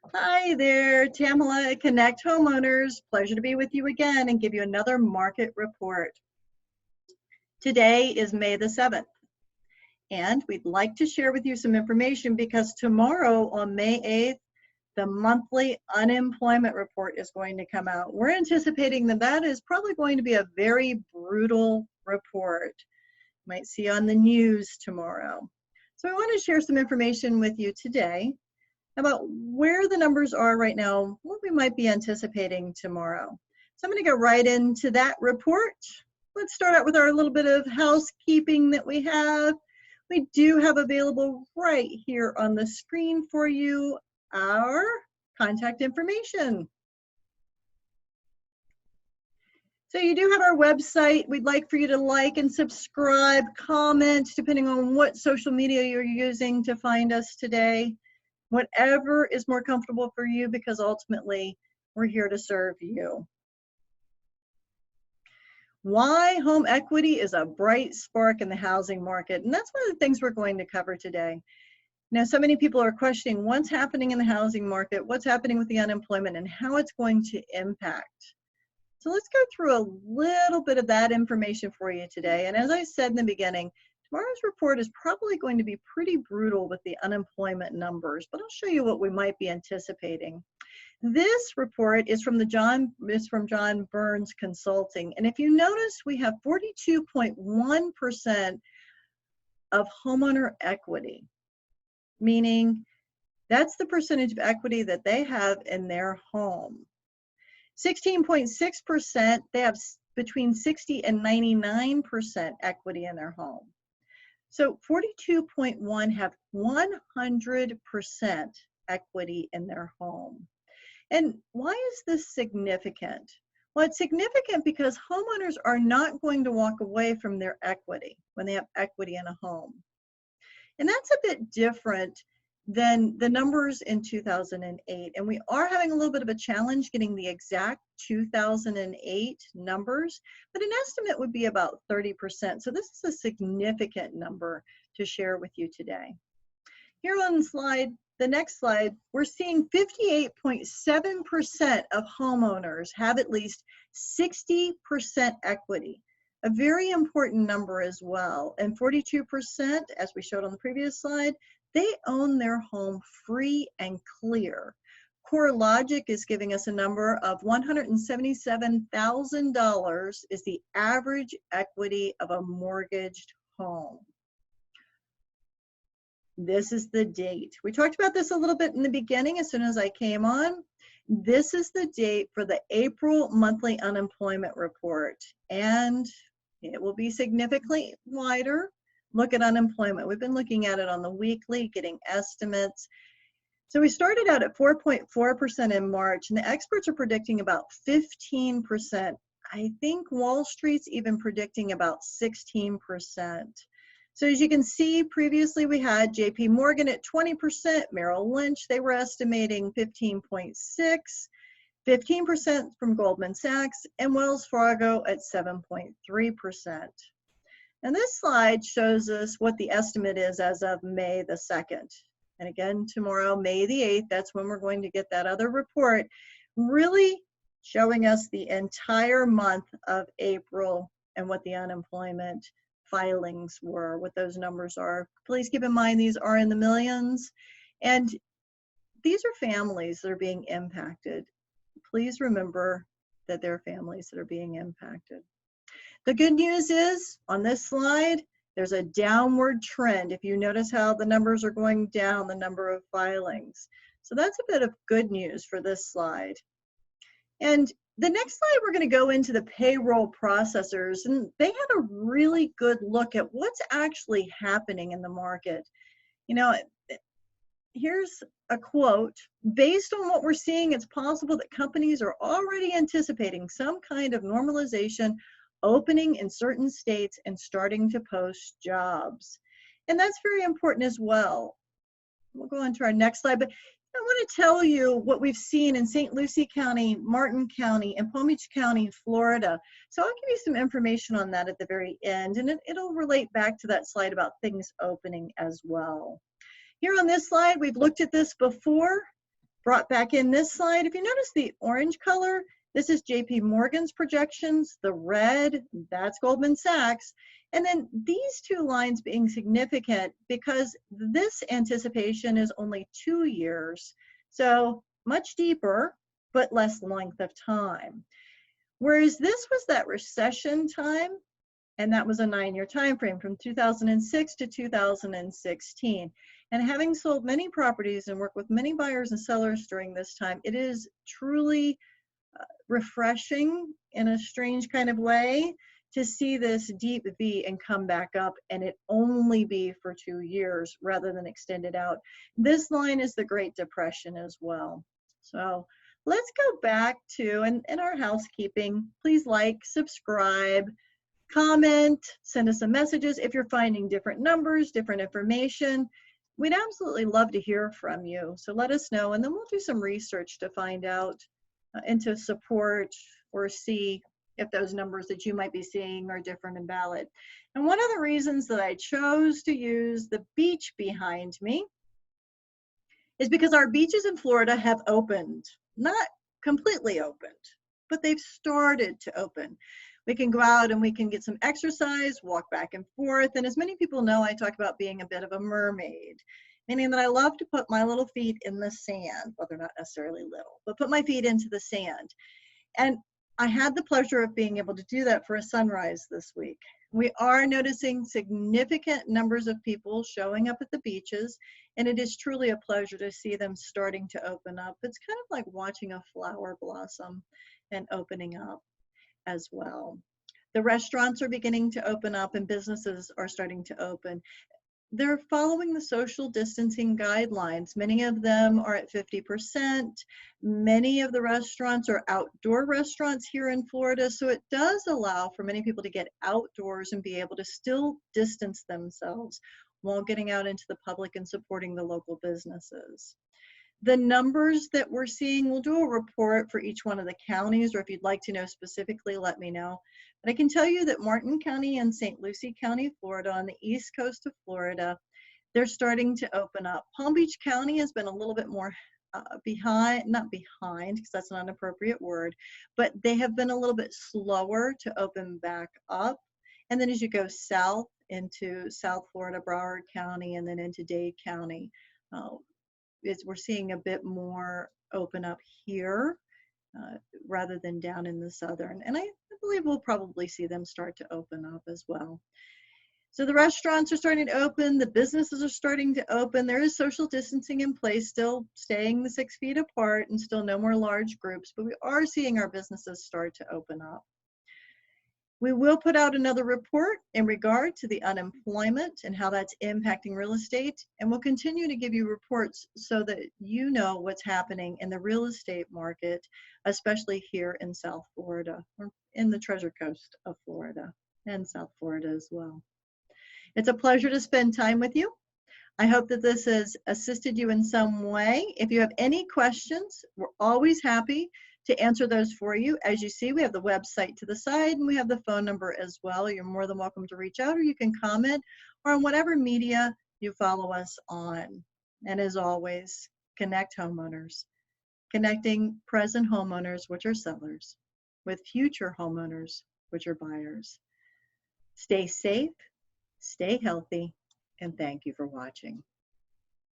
Hi there, Tamela at Connect Homeowners. Pleasure to be with you again and give you another market report. Today is May the 7th, and we'd like to share with you some information because tomorrow on May 8th, the monthly unemployment report is going to come out. We're anticipating that that is probably going to be a very brutal report. You might see on the news tomorrow. So I want to share some information with you today about where the numbers are right now, what we might be anticipating tomorrow. So I'm going to go right into that report. Let's start out with our little bit of housekeeping that we have. We do have available right here on the screen for you our contact information. So you do have our website. We'd like for you to like and subscribe, comment, depending on what social media you're using to find us today. Whatever is more comfortable for you, because ultimately we're here to serve you. Why home equity is a bright spark in the housing market. And that's one of the things we're going to cover today. Now, so many people are questioning what's happening in the housing market, what's happening with the unemployment, and how it's going to impact. So let's go through a little bit of that information for you today. And as I said in the beginning, tomorrow's report is probably going to be pretty brutal with the unemployment numbers, but I'll show you what we might be anticipating. This report is from John Burns Consulting, and if you notice, we have 42.1% of homeowner equity, meaning that's the percentage of equity that they have in their home. 16.6%, they have between 60 and 99% equity in their home. So 42.1 have 100% equity in their home. And why is this significant? Well, it's significant because homeowners are not going to walk away from their equity when they have equity in a home. And that's a bit different than the numbers in 2008. And we are having a little bit of a challenge getting the exact 2008 numbers, but an estimate would be about 30%. So this is a significant number to share with you today. Here on the next slide, we're seeing 58.7% of homeowners have at least 60% equity. A very important number as well. And 42%, as we showed on the previous slide, they own their home free and clear. CoreLogic is giving us a number of $177,000 is the average equity of a mortgaged home. This is the date. We talked about this a little bit in the beginning as soon as I came on. This is the date for the April monthly unemployment report, and it will be significantly wider. Look at unemployment. We've been looking at it on the weekly, getting estimates. So we started out at 4.4% in March, and the experts are predicting about 15%. I think Wall Street's even predicting about 16%. So as you can see, previously we had JP Morgan at 20%, Merrill Lynch, they were estimating 15.6%, 15% from Goldman Sachs, and Wells Fargo at 7.3%. And this slide shows us what the estimate is as of May the 2nd. And again, tomorrow, May the 8th, that's when we're going to get that other report, really showing us the entire month of April and what the unemployment filings were, what those numbers are. Please keep in mind these are in the millions, and these are families that are being impacted. Please remember that there are families that are being impacted. The good news is, on this slide, there's a downward trend. If you notice how the numbers are going down, the number of filings. So that's a bit of good news for this slide. And the next slide, we're going to go into the payroll processors, and they had a really good look at what's actually happening in the market. You know, here's a quote: based on what we're seeing, it's possible that companies are already anticipating some kind of normalization opening in certain states and starting to post jobs. And that's very important as well. We'll go on to our next slide, but I want to tell you what we've seen in St. Lucie County, Martin County, and Palm Beach County, Florida. So I'll give you some information on that at the very end, and it'll relate back to that slide about things opening as well. Here on this slide, we've looked at this before brought back in this slide. If you notice the orange color, this is JP Morgan's projections. The red, that's Goldman Sachs. And then these two lines being significant because this anticipation is only 2 years. So much deeper, but less length of time. Whereas this was that recession time, and that was a 9-year time frame from 2006 to 2016. And having sold many properties and worked with many buyers and sellers during this time, it is truly refreshing in a strange kind of way to see this deep V and come back up, and it only be for 2 years rather than extended out. This line is the Great Depression as well. So let's go back to, in our housekeeping, please like, subscribe, comment, send us some messages. If you're finding different numbers, different information, we'd absolutely love to hear from you. So let us know, and then we'll do some research to find out and to support or see if those numbers that you might be seeing are different and valid. And one of the reasons that I chose to use the beach behind me is because our beaches in Florida have opened, not completely opened, but they've started to open. We can go out and we can get some exercise, walk back and forth. And as many people know, I talk about being a bit of a mermaid, meaning that I love to put my little feet in the sand. Well, they're not necessarily little, but put my feet into the sand. And I had the pleasure of being able to do that for a sunrise this week. We are noticing significant numbers of people showing up at the beaches, and it is truly a pleasure to see them starting to open up. It's kind of like watching a flower blossom and opening up as well. The restaurants are beginning to open up and businesses are starting to open. They're following the social distancing guidelines. Many of them are at 50%. Many of the restaurants are outdoor restaurants here in Florida, so it does allow for many people to get outdoors and be able to still distance themselves while getting out into the public and supporting the local businesses. The numbers that we're seeing, we'll do a report for each one of the counties, or if you'd like to know specifically, let me know. But I can tell you that Martin County and St. Lucie County, Florida, on the east coast of Florida, they're starting to open up. Palm Beach County has been a little bit more behind, not behind, because that's not an appropriate word, but they have been a little bit slower to open back up. And then as you go south into South Florida, Broward County, and then into Dade County, we're seeing a bit more open up here rather than down in the southern. And I believe we'll probably see them start to open up as well. So the restaurants are starting to open, the businesses are starting to open. There is social distancing in place, still staying the 6 feet apart and still no more large groups, but we are seeing our businesses start to open up. We will put out another report in regard to the unemployment and how that's impacting real estate, and we'll continue to give you reports so that you know what's happening in the real estate market, especially here in South Florida, or in the Treasure Coast of Florida and South Florida as well. It's a pleasure to spend time with you. I hope that this has assisted you in some way. If you have any questions, we're always happy to answer those for you. As you see, we have the website to the side and we have the phone number as well. You're more than welcome to reach out, or you can comment, or on whatever media you follow us on. And as always, connect homeowners, connecting present homeowners, which are sellers, with future homeowners, which are buyers. Stay safe, stay healthy, and thank you for watching.